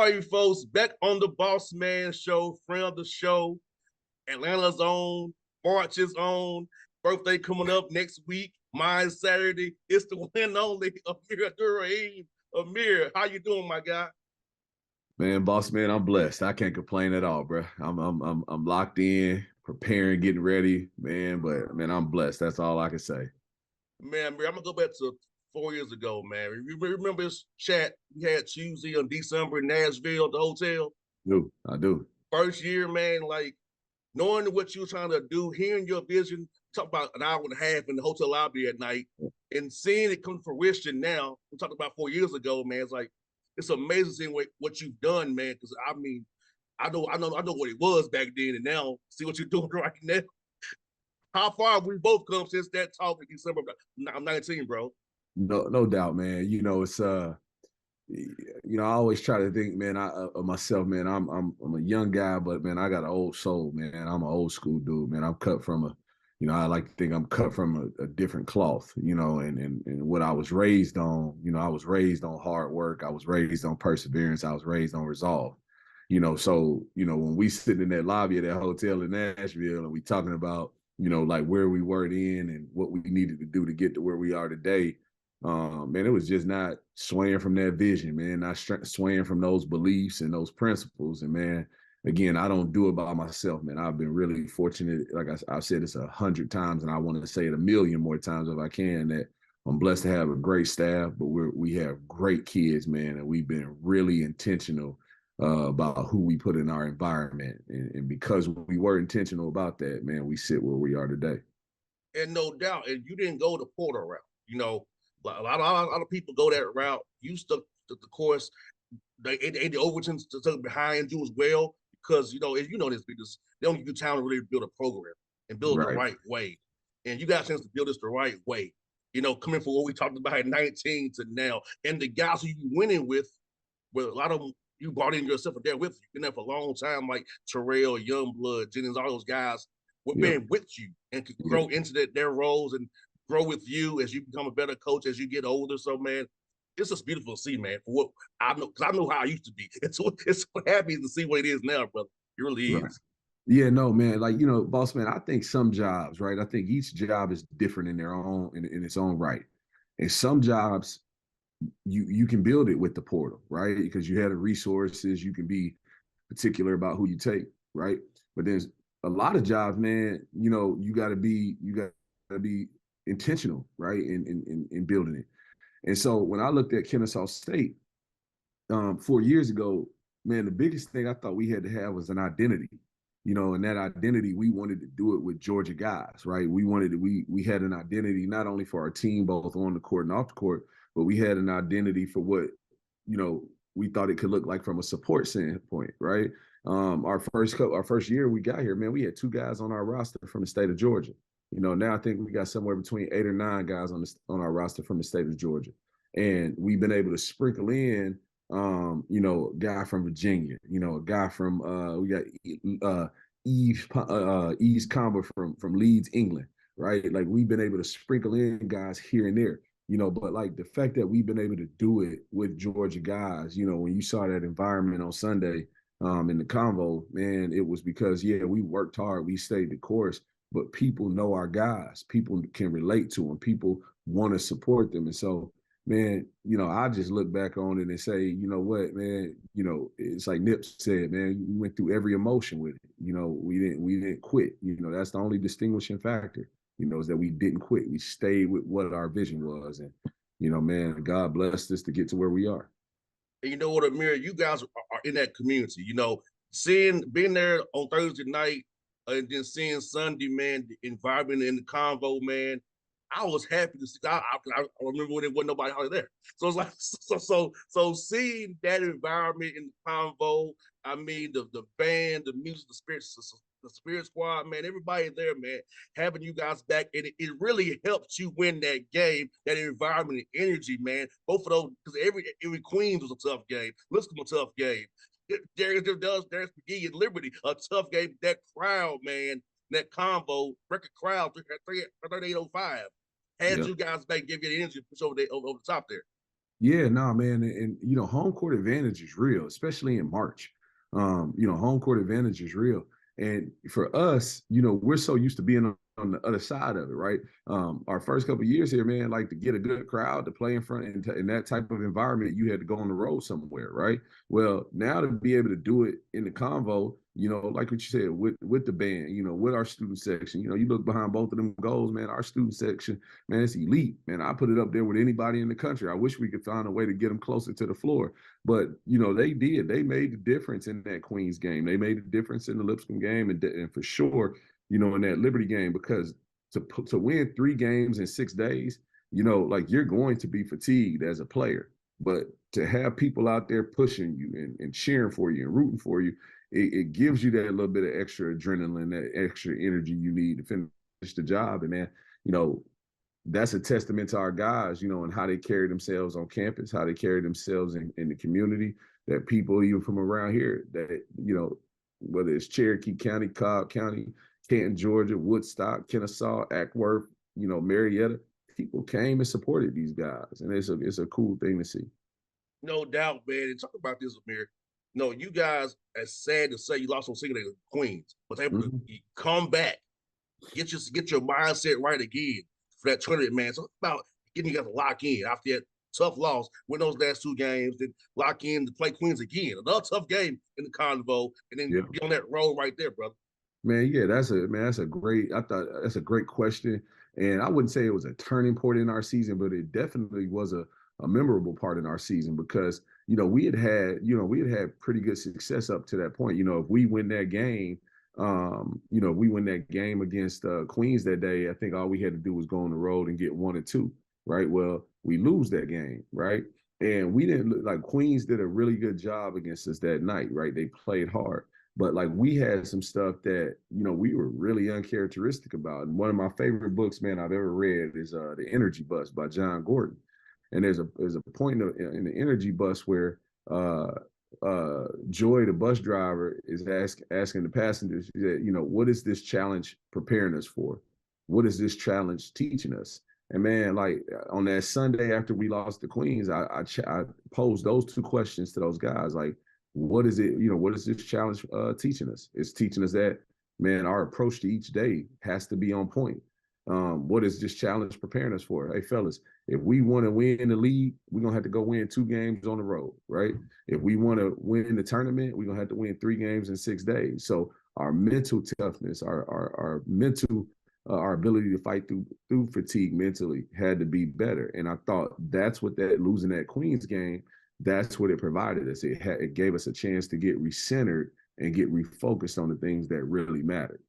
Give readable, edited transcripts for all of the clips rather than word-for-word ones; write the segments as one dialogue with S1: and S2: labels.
S1: All right, folks, back on the Bossman show, friend of the show, Atlanta's own, March's own, birthday coming up next week, mine Saturday. It's the one and only Amir Abdur-Rahim. Amir, how you doing, my guy?
S2: Man, boss man, I'm blessed. I can't complain at all, bro. I'm locked in, preparing, getting ready, man. But man, I'm blessed. That's all I can say.
S1: Man, Amir, I'm gonna go back to 4 years ago, man. You remember this chat we had Tuesday in December in Nashville at the hotel?
S2: I do.
S1: First year, man, like knowing what you were trying to do, hearing your vision, talk about an hour and a half in the hotel lobby at night, and seeing it come to fruition now. We talked about 4 years ago, man. It's like it's amazing seeing what you've done, man. Because I mean, I know what it was back then, and now see what you're doing right now. How far have we both come since that talk in December? I'm 19, bro.
S2: No doubt, man. It's I always try to think, man, of myself, man. I'm a young guy, but man, I got an old soul, man. I'm an old school dude, man. I'm cut from I like to think I'm cut from a different cloth, and what I was raised on, I was raised on hard work. I was raised on perseverance. I was raised on resolve. So, when we sit in that lobby of that hotel in Nashville and we talking about, like where we were then and what we needed to do to get to where we are today, man, it was just not swaying from that vision, man, not swaying from those beliefs and those principles. And man, again, I don't do it by myself, man. I've been really fortunate. Like I've said this 100 times, and I want to say it a million more times if I can, that I'm blessed to have a great staff, but we have great kids, man, and we've been really intentional about who we put in our environment. And because we were intentional about that, man, we sit where we are today.
S1: And no doubt, and you didn't go the Porter route. A lot of people go that route. You stuck to the course. The Overton stuck behind you as well because as you know this because they don't give you time to really build a program and build it the
S2: Right.
S1: right way. And you got a chance to build this the right way. Coming from what we talked about at 19 to now, and the guys who you winning with a lot of them you brought in yourself and there with you. You've been there for a long time, like Terrell, Youngblood, Jennings, all those guys were
S2: Yep.
S1: being with you and could
S2: Yep.
S1: grow into their roles and grow with you as you become a better coach as you get older. So, man, it's just beautiful to see, man. For what I know, because I know how I used to be. It's so happy to see what it is now, brother. It really
S2: Right.
S1: is.
S2: Yeah, no, man. Like, boss man, I think some jobs, right? I think each job is different in their own in its own right. And some jobs you can build it with the portal, right? Because you have the resources, you can be particular about who you take, right? But there's a lot of jobs, man, you gotta be intentional, right? In building it. And so when I looked at Kennesaw State 4 years ago, man, the biggest thing I thought we had to have was an identity, and that identity, we wanted to do it with Georgia guys, right? We had an identity not only for our team, both on the court and off the court, but we had an identity for what, we thought it could look like from a support standpoint, right? Our first year we got here, man, we had two guys on our roster from the state of Georgia. Now I think we got somewhere between 8 or 9 guys on our roster from the state of Georgia, and we've been able to sprinkle in, a guy from Virginia, a guy from we got Eves Comber from Leeds, England, right? Like we've been able to sprinkle in guys here and there, but like the fact that we've been able to do it with Georgia guys, when you saw that environment on Sunday in the convo, man, it was because, yeah, we worked hard, we stayed the course, but people know our guys, people can relate to them, people want to support them. And so, man, I just look back on it and say, you know what, man, it's like Nip said, man, we went through every emotion with it. We didn't quit. That's the only distinguishing factor, is that we didn't quit. We stayed with what our vision was. And, man, God blessed us to get to where we are.
S1: And you know what, Amir, you guys are in that community. Being there on Thursday night and then seeing Sunday, man, the environment in the convo, man. I was happy to see. I remember when there wasn't nobody out there, so it's like so seeing that environment in the convo. I mean, the band, the music, the spirit squad, man, everybody there, man, having you guys back, and it really helped you win that game, that environment and energy, man. Both of those, because every Queens was a tough game. Liscombe a tough game. There's McGee and Liberty a tough game. That crowd, man, that convo, record crowd, 3805. Had
S2: Yep.
S1: you guys back, give you the energy to push over the top there.
S2: Yeah, nah, man, and you know, home court advantage is real, especially in March. You know, home court advantage is real, and for us, you know, we're so used to being on the other side of it, right? Our first couple of years here, man, like to get a good crowd to play in front in that type of environment, you had to go on the road somewhere, right? Well, now to be able to do it in the convo, you know, like what you said with the band, you know, with our student section, you know, you look behind both of them goals, man. Our student section, man, it's elite, man. I put it up there with anybody in the country. I wish we could find a way to get them closer to the floor, but you know, they did. They made the difference in that Queens game. They made the difference in the Lipscomb game, and for sure, you know, in that Liberty game, because to win 3 games in 6 days, you know, like you're going to be fatigued as a player, but to have people out there pushing you and cheering for you and rooting for you, it gives you that little bit of extra adrenaline, that extra energy you need to finish the job. And man, you know, that's a testament to our guys, you know, and how they carry themselves on campus, how they carry themselves in the community, that people even from around here that, you know, whether it's Cherokee County, Cobb County, Canton, Georgia, Woodstock, Kennesaw, Ackworth, you know, Marietta, people came and supported these guys. And it's a cool thing to see.
S1: No doubt, man. And talk about this, Amir. No, you guys, as sad to say, you lost on single day to Queens, was able to
S2: Mhm.
S1: come back, get your mindset right again for that tournament, man. So it's about getting you guys to lock in after that tough loss, win those last 2 games, then lock in to play Queens again. Another tough game in the Convo, and then
S2: Yeah.
S1: be on that road right there, brother.
S2: Man, yeah, that's a great. I thought that's a great question, and I wouldn't say it was a turning point in our season, but it definitely was a memorable part in our season because we had had pretty good success up to that point. You know, if we win that game, you know, if we win that game against Queens that day, I think all we had to do was go on the road and get 1 or 2, right? Well, we lose that game, right? And we didn't look like Queens did a really good job against us that night, right? They played hard. But like we had some stuff that, you know, we were really uncharacteristic about. And one of my favorite books, man, I've ever read is The Energy Bus by John Gordon. And there's a point in the Energy Bus where Joy, the bus driver, is asking the passengers, you know, what is this challenge preparing us for? What is this challenge teaching us? And man, like on that Sunday after we lost to Queens, I posed those 2 questions to those guys, like, what is it, you know, what is this challenge teaching us? It's teaching us that, man, our approach to each day has to be on point. What is this challenge preparing us for? Hey, fellas, if we want to win the league, we're going to have to go win 2 games on the road, right? If we want to win the tournament, we're going to have to win 3 games in 6 days. So our mental toughness, our mental, our ability to fight through fatigue mentally had to be better. And I thought that's what that losing that Queens game, that's what it provided us. It gave us a chance to get recentered and get refocused on the things that really mattered.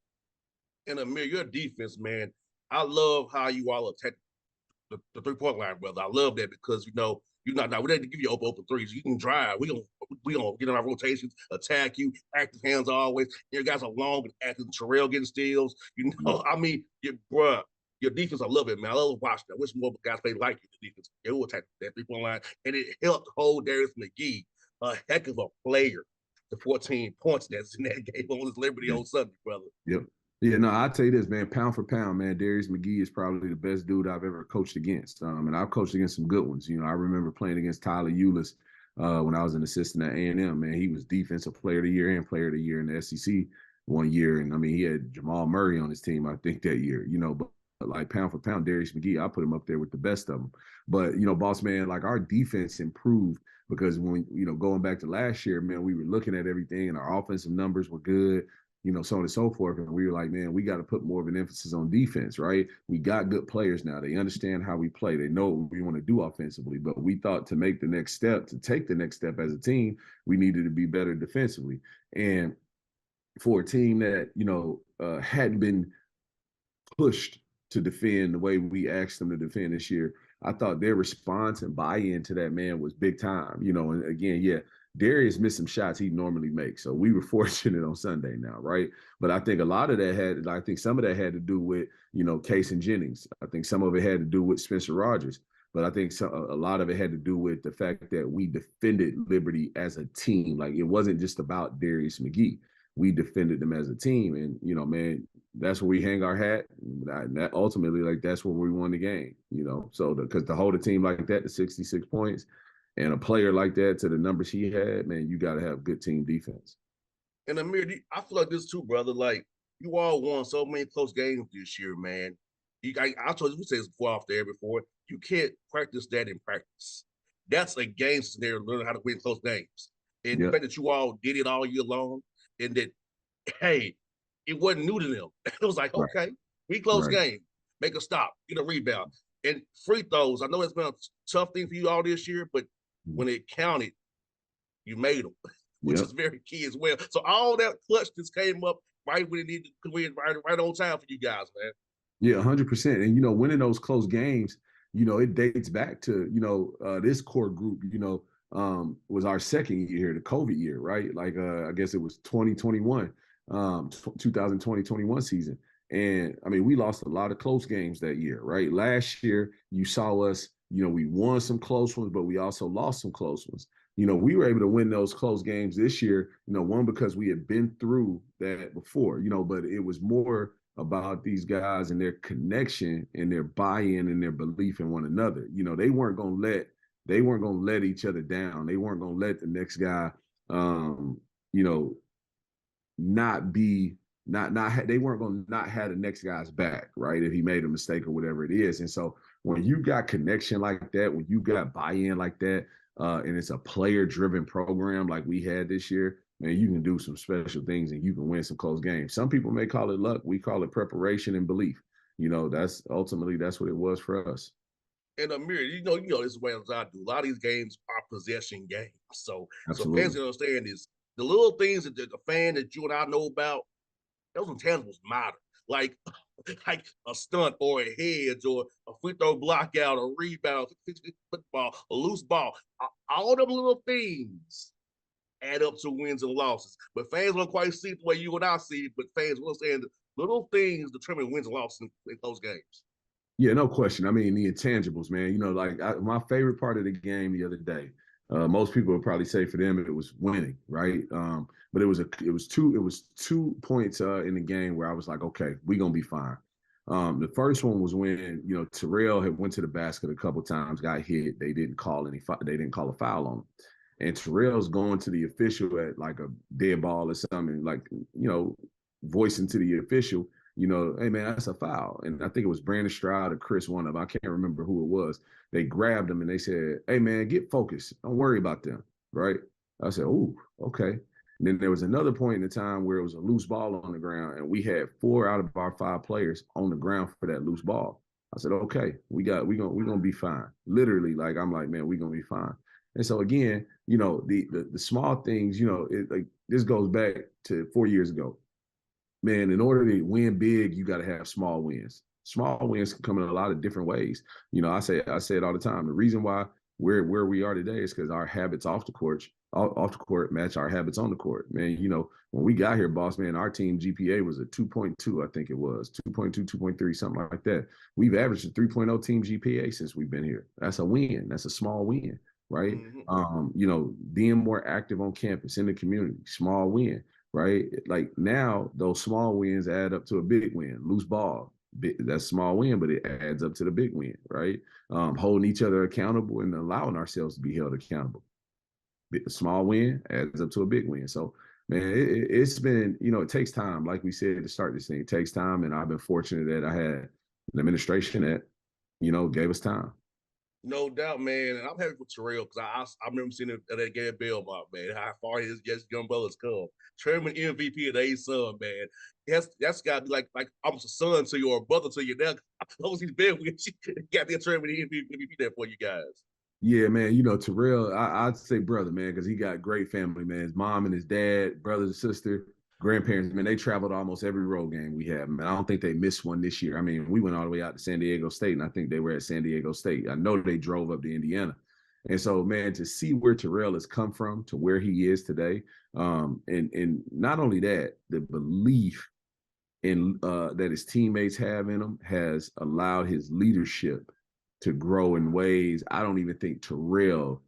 S1: And Amir, your defense, man, I love how you all attack the 3-point line, brother. I love that because you're not now we didn't give you open threes. You can drive. We gonna get in our rotations, attack you, active hands always. Your guys are long and active. Terrell getting steals. I mean, your defense, I love it, man. I love watching. I wish more guys played like you. The defense, they will attack that 3-point line, and it helped hold Darius McGee, a heck of a player. The 14 points that's in that game on his Liberty
S2: Yeah.
S1: on Sunday, brother.
S2: Yep. Yeah, no, I'll tell you this, man, pound for pound, man, Darius McGee is probably the best dude I've ever coached against. And I've coached against some good ones. You know, I remember playing against Tyler Eulis when I was an assistant at A&M, man. He was defensive player of the year and player of the year in the SEC one year. And I mean, he had Jamal Murray on his team, I think, that year, you know, but like pound for pound, Darius McGee, I put him up there with the best of them. But, you know, boss man, like our defense improved because when, you know, going back to last year, man, we were looking at everything and our offensive numbers were good, you know, so on and so forth. And we were like, man, we got to put more of an emphasis on defense, right? We got good players now. They understand how we play. They know what we want to do offensively. But we thought to take the next step as a team, we needed to be better defensively. And for a team that, you know, hadn't been pushed to defend the way we asked them to defend this year, I thought their response and buy-in to that, man, was big time. You know, and again, yeah, Darius missed some shots he normally makes. So we were fortunate on Sunday now, right? But I think a lot of that I think some of that had to do with, you know, Case and Jennings. I think some of it had to do with Spencer Rogers. But I think a lot of it had to do with the fact that we defended Liberty as a team. Like it wasn't just about Darius McGee. We defended them as a team. And, you know, man, that's where we hang our hat. And that ultimately, like, that's where we won the game, you know. So, because to hold a team like that to 66 points, And a player like that to the numbers he had, man, you got to have good team defense.
S1: And Amir, I feel like this too, brother. Like you all won so many close games this year, man. I told you, we said this before off the air before. You can't practice that in practice. That's a game scenario, learning how to win close games. And the
S2: Yeah,
S1: fact that you all did it all year long, and that hey, it wasn't new to them. It was like,
S2: right,
S1: okay, we close
S2: right.
S1: game, make a stop, get a rebound, and free throws. I know it's been a tough thing for you all this year, but
S2: Mm.
S1: when it counted, you made them, which
S2: Yep.
S1: is very key as well. So all that clutch just came up right when it needed to win, right on time for you guys, man.
S2: Yeah, 100%. And, winning those close games, it dates back to, this core group, was our second year here, the COVID year, right? Like, I guess it was 2021, 2020-21 season. And I mean, we lost a lot of close games that year, right? Last year, you saw us, we won some close ones, but we also lost some close ones. We were able to win those close games this year, one, because we had been through that before, but it was more about these guys and their connection and their buy-in and their belief in one another. They weren't gonna let each other down. They weren't gonna let the next guy you know, not be they weren't going to not have the next guy's back, right? If he made a mistake or whatever it is. And so when you got connection like that, when you got buy-in like that, and it's a player-driven program like we had this year, man, you can do some special things and you can win some close games. Some people may call it luck. We call it preparation and belief. That's ultimately that's what it was for us.
S1: And Amir, you know this way as I do. A lot of these games are possession games. So fans
S2: Absolutely.
S1: can understand is the little things that the fan that you and I know about, those intangibles matter. Like like a stunt or a hedge or a free throw block out, a rebound, football, a loose ball. All them little things add up to wins and losses. But fans don't quite see it the way you and I see it, but fans will understand little things determine wins and losses in those games.
S2: Yeah, no question. I mean, the intangibles, man. My favorite part of the game the other day. Most people would probably say for them it was winning, right? But it was 2 points in the game where I was like, okay, we're gonna be fine. The first one was when Terrell had went to the basket a couple times, got hit. They didn't call a foul on him, and Terrell's going to the official at like a dead ball or something, like voicing to the official, hey man, that's a foul. And I think it was Brandon Stroud or Chris, one of them. I can't remember who it was. They grabbed him and they said, hey man, get focused. Don't worry about them. Right. I said, oh, okay. And then there was another point in the time where it was a loose ball on the ground, and we had 4 out of our 5 players on the ground for that loose ball. I said, okay, we're gonna be fine. Literally, like I'm like, man, we're gonna be fine. And so again, the small things, like this goes back to 4 years ago. Man, in order to win big, you got to have small wins. Small wins can come in a lot of different ways. I say it all the time. The reason why we're where we are today is because our habits off the court match our habits on the court. Man, when we got here, boss man, our team GPA was a 2.2, I think it was 2.2, 2.3, something like that. We've averaged a 3.0 team GPA since we've been here. That's a win. That's a small win, right? Being more active on campus in the community, small win, right? Like now, those small wins add up to a big win. Loose ball, that's small win, but it adds up to the big win, right? Holding each other accountable and allowing ourselves to be held accountable. A small win adds up to a big win. So, man, it's been, it takes time. Like we said to start this thing, it takes time. And I've been fortunate that I had an administration that, gave us time.
S1: No doubt, man. And I'm happy for Terrell because I remember seeing it at that game Belmont, man, how far his young brothers come. Truman MVP of the son, man. That's got to be like almost a son to you or a brother to you now. As long as he's been with you, got the Truman MVP there for you guys.
S2: Yeah, man. Terrell, I'd say brother, man, because he got great family, man. His mom and his dad, brothers and sister, grandparents, man, they traveled almost every road game we have, man. I don't think they missed one this year. I mean, we went all the way out to San Diego State, and I think they were at San Diego State. I know they drove up to Indiana. And so, man, to see where Terrell has come from to where he is today, and not only that, the belief in that his teammates have in him has allowed his leadership to grow in ways I don't even think Terrell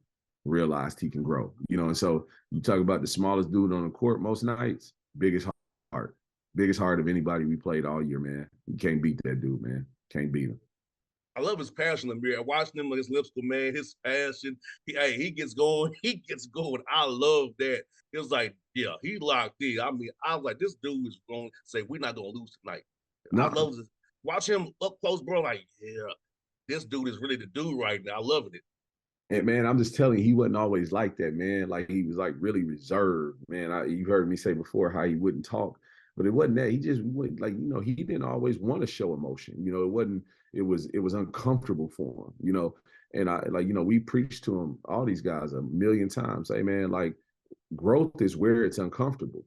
S2: realized he can grow. And so you talk about the smallest dude on the court most nights, biggest heart of anybody we played all year, man. You can't beat that dude, man. Can't beat him.
S1: I love his passion, Amir. Watching him against Lipscomb, man, his passion. He gets going. He gets going. I love that. It was like, yeah, he locked in. I mean, I was like, this dude is going to say, we're not going to lose tonight. I
S2: No,
S1: love this. Watch him up close, bro. Like, yeah, this dude is really the dude right now. I loving it.
S2: and man, I'm just telling you, he wasn't always like that, man. Like he was like really reserved, man. You heard me say before how he wouldn't talk, but it wasn't that. He just wouldn't like, he didn't always want to show emotion. It wasn't. It was uncomfortable for him. And I like, we preached to him, all these guys, a million times. Hey, man, like growth is where it's uncomfortable,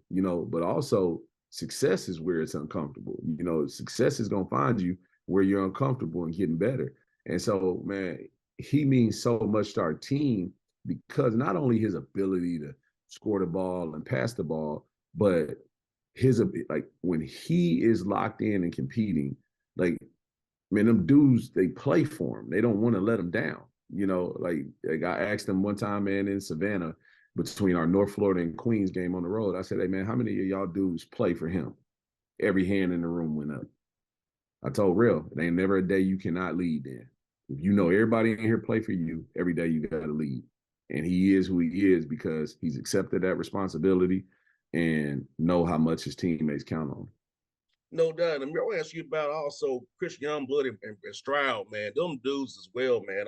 S2: but also success is where it's uncomfortable. Success is gonna find you where you're uncomfortable and getting better. And so, man, he means so much to our team because not only his ability to score the ball and pass the ball, but his like when he is locked in and competing, like man, them dudes they play for him. They don't want to let him down. Like I asked him one time, man, in Savannah between our North Florida and Queens game on the road. I said, hey man, how many of y'all dudes play for him? Every hand in the room went up. I told Real, it ain't never a day you cannot lead then. If you know everybody in here play for you, every day you got to lead. And he is who he is because he's accepted that responsibility and know how much his teammates count on him.
S1: No doubt. I want to ask you about also Chris Youngblood and Stroud, man. Them dudes as well, man.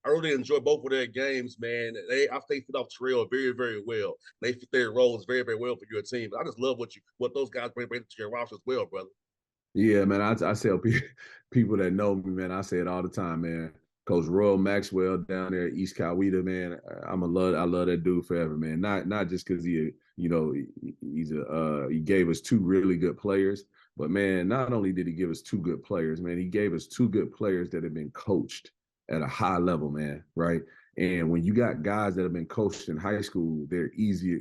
S1: I really enjoy both of their games, man. I think fit off Terrell very, very well. They fit their roles very, very well for your team. I just love what those guys bring to your roster as well, brother.
S2: Yeah, man. I tell people that know me, man. I say it all the time, man. Coach Royal Maxwell down there at East Coweta, man. I love that dude forever, man. Not just because he gave us two really good players, but man, not only did he give us two good players, man, he gave us two good players that have been coached at a high level, man. Right. And when you got guys that have been coached in high school, they're easier.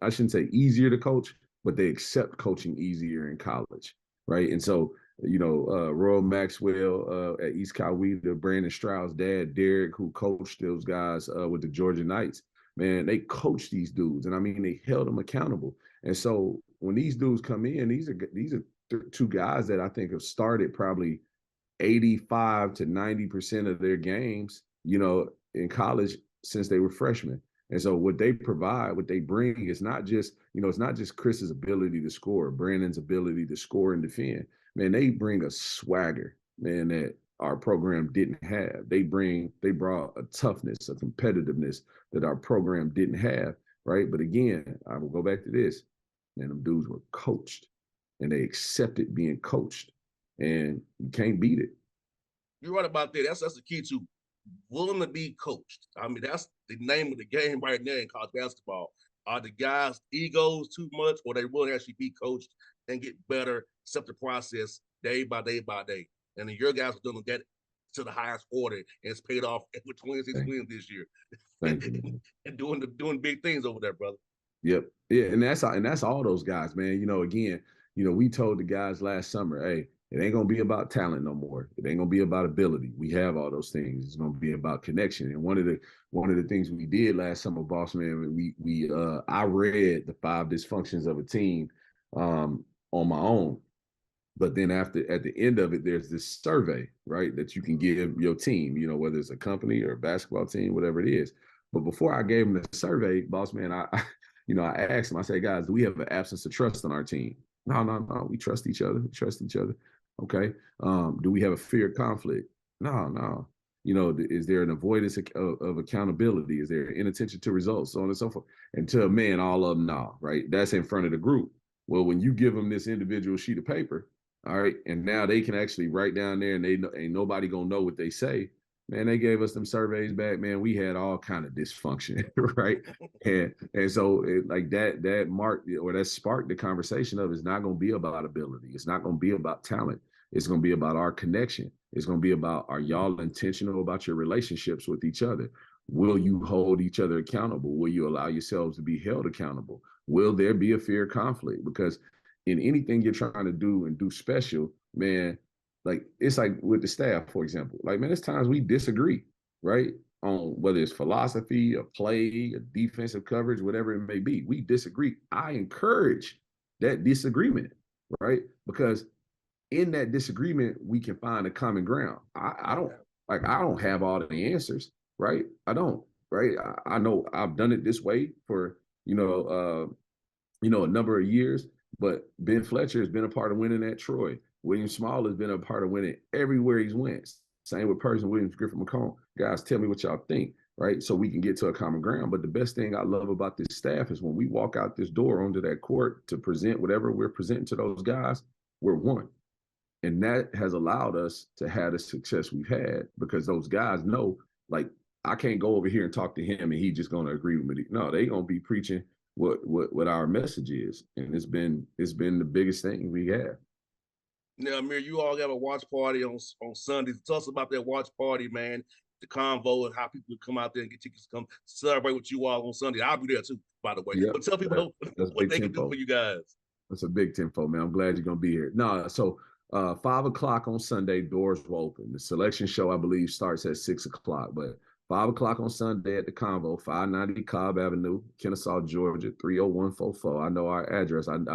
S2: I shouldn't say easier to coach, but they accept coaching easier in college. Right. And so, Royal Maxwell at East Coweta, Brandon Stroud's dad, Derek, who coached those guys with the Georgia Knights, man, they coached these dudes. And I mean, they held them accountable. And so when these dudes come in, these are two guys that I think have started probably 85 to 90% of their games, in college since they were freshmen. And so what they provide, what they bring is not just, it's not just Chris's ability to score, Brandon's ability to score and defend. Man, they bring a swagger, man, that our program didn't have. They brought a toughness, a competitiveness that our program didn't have, right? But again, I will go back to this, man, them dudes were coached and they accepted being coached and you can't beat it.
S1: You're right about that. That's the key to willing to be coached. I mean, that's the name of the game right now in college basketball. Are the guys' egos too much, or they will actually be coached and get better, accept the process day by day by day? And then your guys are doing that to the highest order, and it's paid off with 26 wins this year.
S2: Thank you.
S1: And doing big things over there, brother.
S2: Yep. Yeah, and that's all those guys, man. Again, we told the guys last summer, hey, it ain't gonna be about talent no more. It ain't gonna be about ability. We have all those things. It's gonna be about connection. And one of the things we did last summer, Bossman, I read the 5 dysfunctions of a team on my own. But then at the end of it, there's this survey, right, that you can give your team, whether it's a company or a basketball team, whatever it is. But before I gave them the survey, Bossman, I asked them, I said, guys, do we have an absence of trust on our team? No, we trust each other. We trust each other. Okay. Do we have a fear of conflict? No. Is there an avoidance of accountability? Is there inattention to results, so on and so forth? And to a man, all of them, no, right? That's in front of the group. Well, when you give them this individual sheet of paper, all right, and now they can actually write down there and they ain't nobody gonna know what they say. Man, they gave us them surveys back, man. We had all kind of dysfunction, right? And so like that marked or that sparked the conversation of it's not gonna be about ability. It's not gonna be about talent. It's gonna be about our connection. It's gonna be about, are y'all intentional about your relationships with each other? Will you hold each other accountable? Will you allow yourselves to be held accountable? Will there be a fear of conflict? Because in anything you're trying to do and do special, man, like it's like with the staff, for example, like, man, there's times we disagree, right? On whether it's philosophy, a play, a defensive coverage, whatever it may be. We disagree. I encourage that disagreement, right? Because in that disagreement, we can find a common ground. I don't I don't have all the answers, right? I don't, right? I know I've done it this way for, a number of years, but Ben Fletcher has been a part of winning at Troy. William Small has been a part of winning everywhere he's went. Same with Percy Williams, Griffin McComb. Guys, tell me what y'all think, right? So we can get to a common ground. But the best thing I love about this staff is when we walk out this door onto that court to present whatever we're presenting to those guys, we're one. And that has allowed us to have the success we've had because those guys know, like, I can't go over here and talk to him and he's just going to agree with me. No, they going to be preaching what our message is. And it's been the biggest thing we have.
S1: Now, Amir, you all have a watch party on Sundays. Tell us about that watch party, man. The convo and how people come out there and get tickets to come celebrate with you all on Sunday. I'll be there too, by the way.
S2: Yep.
S1: But tell people what they can do for you guys.
S2: That's a big tempo, man. I'm glad you're gonna be here. No, so 5 o'clock on Sunday, doors will open. The selection show, I believe, starts at 6 o'clock, but 5 o'clock on Sunday at the Convo, 590 Cobb Avenue, Kennesaw, Georgia, 30144. I know our address. I'm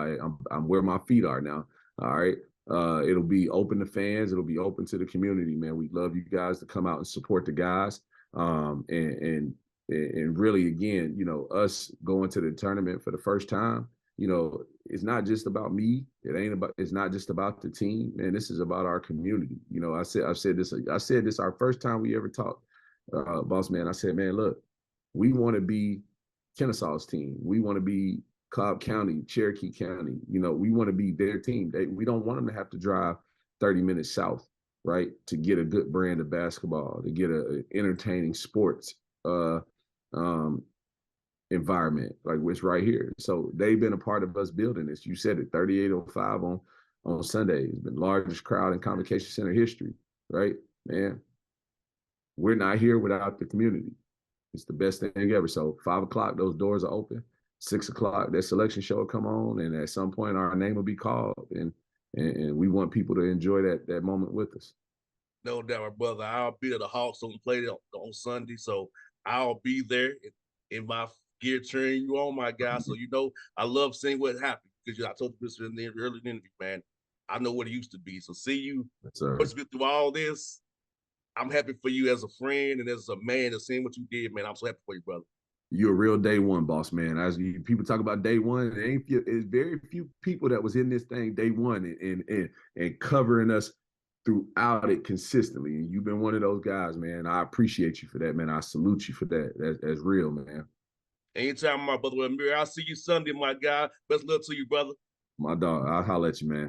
S2: where my feet are now. All right. It'll be open to fans. It'll be open to the community, man. We'd love you guys to come out and support the guys. And really, again, us going to the tournament for the first time, it's not just about me. It's not just about the team, man. This is about our community. I said this our first time we ever talked, Bossman. I said, man, look, we want to be Kennesaw's team. We want to be Cobb County, Cherokee County. We want to be their team. We don't want them to have to drive 30 minutes south, right, to get a good brand of basketball, to get a entertaining sports environment like what's right here. So they've been a part of us building this. You said it, 3805 on Sunday. It's been the largest crowd in Convocation Center history, right? Man, we're not here without the community. It's the best thing ever. So 5 o'clock, those doors are open. 6 o'clock, that selection show will come on, and at some point our name will be called, and we want people to enjoy that moment with us.
S1: No doubt, my brother. I'll be at the Hawks on play on Sunday, so I'll be there in my gear cheering you on, my guy. So I love seeing what happened because I told you this in the early interview, man. I know what it used to be. So see you through all this. I'm happy for you as a friend and as a man and seeing what you did, man. I'm so happy for you, brother.
S2: You're a real day one, boss, man. As people talk about day one, it's very few people that was in this thing day one and covering us throughout it consistently. And you've been one of those guys, man. I appreciate you for that, man. I salute you for that. That's real, man.
S1: Anytime, my brother Amir. I'll see you Sunday, my guy. Best luck to you, brother.
S2: My dog. I'll holler at you, man.